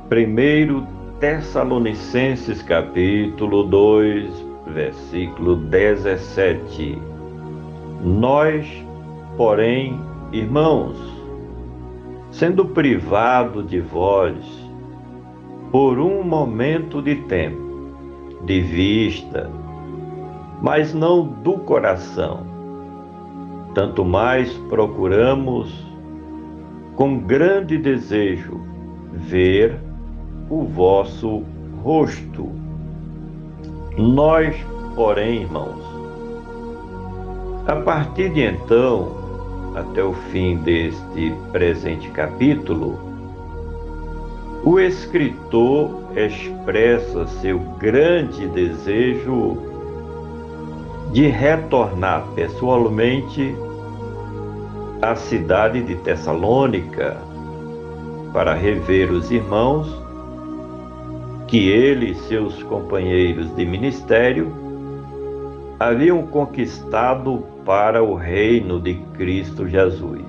Primeiro Tessalonicenses capítulo 2, versículo 17. Nós, porém, irmãos, sendo privado de vós por um momento de tempo, de vista, mas não do coração, tanto mais procuramos com grande desejo ver o vosso rosto. Nós, porém, irmãos, a partir de então, até o fim deste presente capítulo, o escritor expressa seu grande desejo de retornar pessoalmente à cidade de Tessalônica para rever os irmãos que ele e seus companheiros de ministério haviam conquistado para o reino de Cristo Jesus.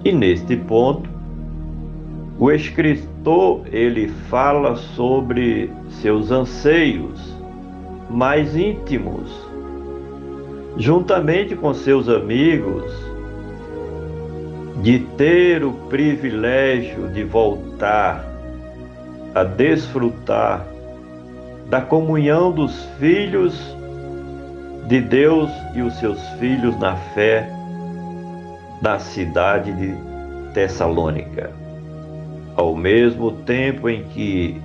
E neste ponto, o escritor ele fala sobre seus anseios mais íntimos, juntamente com seus amigos, de ter o privilégio de voltar a desfrutar da comunhão dos filhos de Deus e os seus filhos na fé na cidade de Tessalônica, ao mesmo tempo em que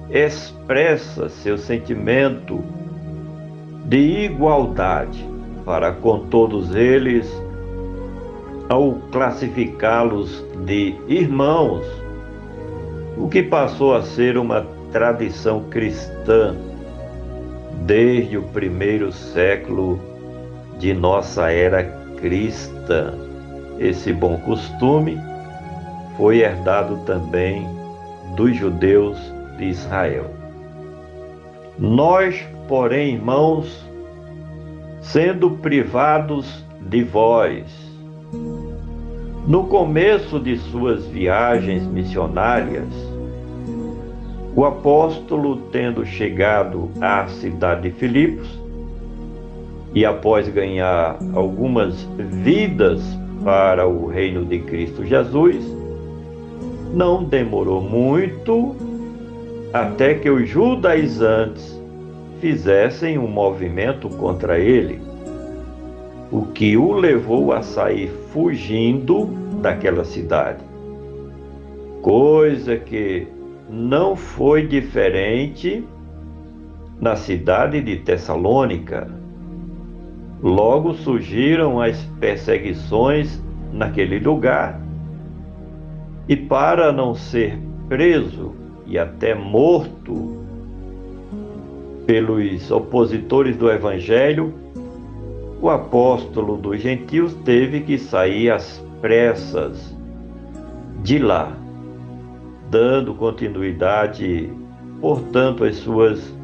expressa seu sentimento de igualdade para com todos eles, ao classificá-los de irmãos, o que passou a ser uma tradição cristã desde o primeiro século de nossa era cristã. Esse bom costume foi herdado também dos judeus de Israel. Nós, porém, irmãos, sendo privados de vós, no começo de suas viagens missionárias, o apóstolo, tendo chegado à cidade de Filipos, e após ganhar algumas vidas para o reino de Cristo Jesus, não demorou muito até que os judaizantes fizessem um movimento contra ele, o que o levou a sair fugindo daquela cidade. Coisa que não foi diferente na cidade de Tessalônica. Logo surgiram as perseguições naquele lugar, e para não ser preso e até morto pelos opositores do Evangelho, o apóstolo dos gentios teve que sair às pressas de lá, dando continuidade, portanto, às suas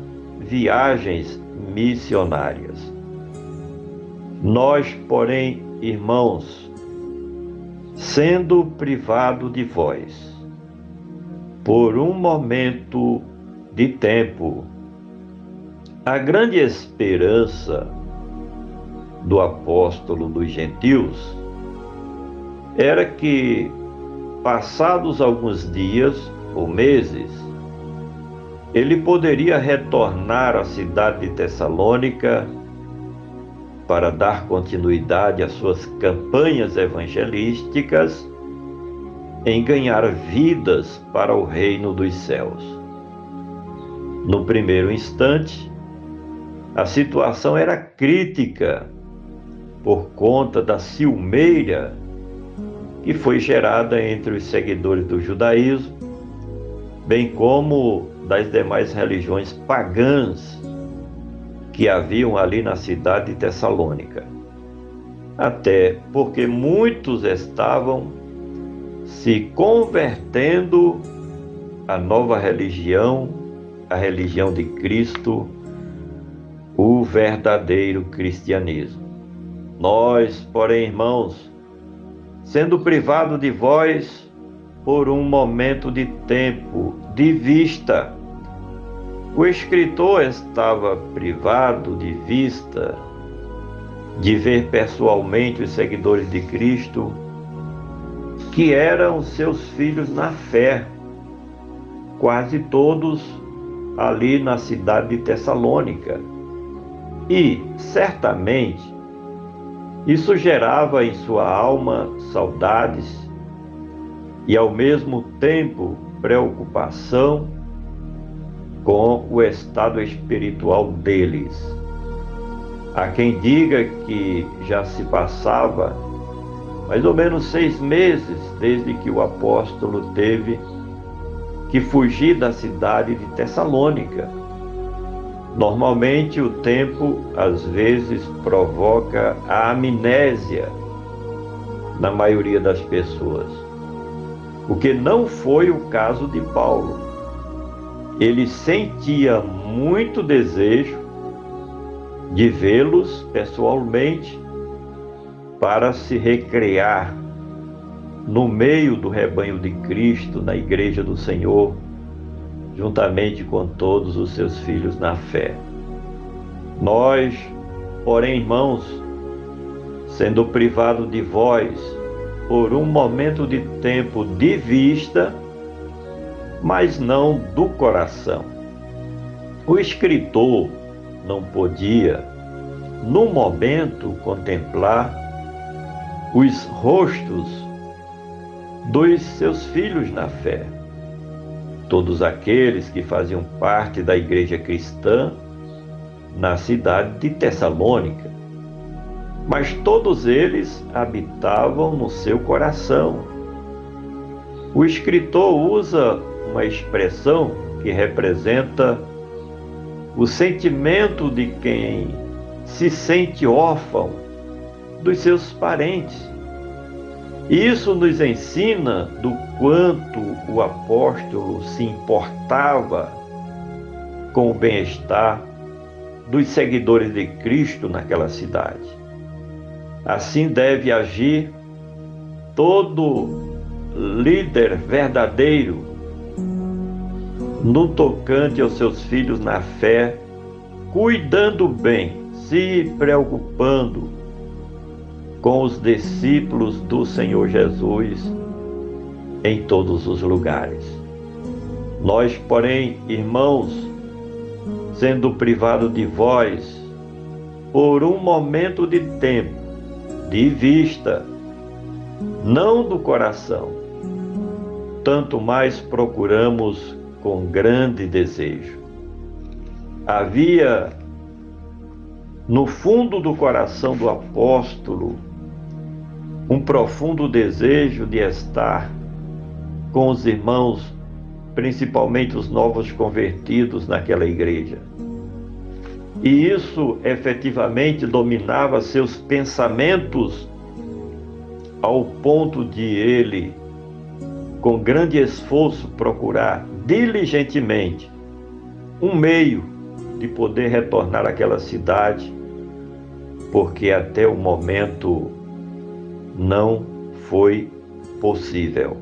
viagens missionárias. Nós, porém, irmãos, sendo privado de vós, por um momento de tempo, a grande esperança do apóstolo dos gentios era que, passados alguns dias ou meses, ele poderia retornar à cidade de Tessalônica para dar continuidade às suas campanhas evangelísticas em ganhar vidas para o reino dos céus. No primeiro instante, a situação era crítica por conta da ciumeira que foi gerada entre os seguidores do judaísmo, bem como das demais religiões pagãs que haviam ali na cidade de Tessalônica. Até porque muitos estavam se convertendo à nova religião, a religião de Cristo, o verdadeiro cristianismo. Nós, porém, irmãos, sendo privados de vós por um momento de tempo de vista. O escritor estava privado de vista, de ver pessoalmente os seguidores de Cristo, que eram seus filhos na fé, quase todos ali na cidade de Tessalônica. E, certamente, isso gerava em sua alma saudades e, ao mesmo tempo, preocupação com o estado espiritual deles. Há quem diga que já se passava mais ou menos 6 meses desde que o apóstolo teve que fugir da cidade de Tessalônica. Normalmente o tempo às vezes provoca a amnésia na maioria das pessoas, o que não foi o caso de Paulo. Ele sentia muito desejo de vê-los pessoalmente para se recrear no meio do rebanho de Cristo, na igreja do Senhor, juntamente com todos os seus filhos na fé. Nós, porém, irmãos, sendo privados de vós por um momento de tempo de vista, mas não do coração. O escritor não podia, no momento, contemplar os rostos dos seus filhos na fé, todos aqueles que faziam parte da igreja cristã na cidade de Tessalônica, mas todos eles habitavam no seu coração. O escritor usa uma expressão que representa o sentimento de quem se sente órfão dos seus parentes. E isso nos ensina do quanto o apóstolo se importava com o bem-estar dos seguidores de Cristo naquela cidade. Assim deve agir todo líder verdadeiro no tocante aos seus filhos na fé, cuidando bem, se preocupando com os discípulos do Senhor Jesus em todos os lugares. Nós, porém, irmãos, sendo privados de vós por um momento de tempo, de vista, não do coração, tanto mais procuramos com grande desejo. Havia no fundo do coração do apóstolo um profundo desejo de estar com os irmãos, principalmente os novos convertidos naquela igreja. E isso efetivamente dominava seus pensamentos ao ponto de ele, com grande esforço, procurar diligentemente um meio de poder retornar àquela cidade, porque até o momento não foi possível.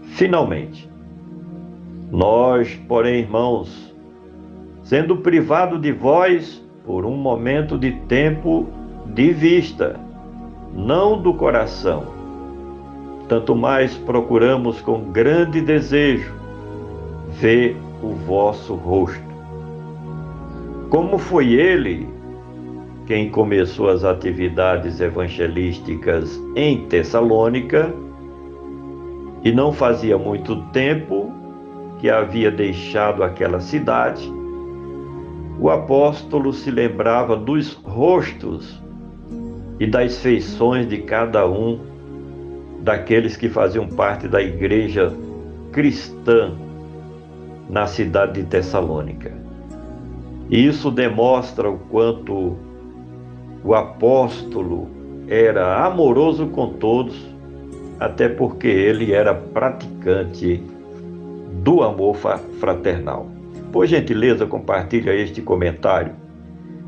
Finalmente, nós, porém, irmãos, sendo privados de vós por um momento de tempo de vista, não do coração, tanto mais procuramos com grande desejo ver o vosso rosto. Como foi ele quem começou as atividades evangelísticas em Tessalônica, e não fazia muito tempo que havia deixado aquela cidade, o apóstolo se lembrava dos rostos e das feições de cada um daqueles que faziam parte da igreja cristã na cidade de Tessalônica. E isso demonstra o quanto o apóstolo era amoroso com todos, até porque ele era praticante do amor fraternal. Por gentileza, compartilha este comentário.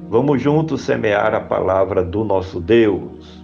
Vamos juntos semear a palavra do nosso Deus.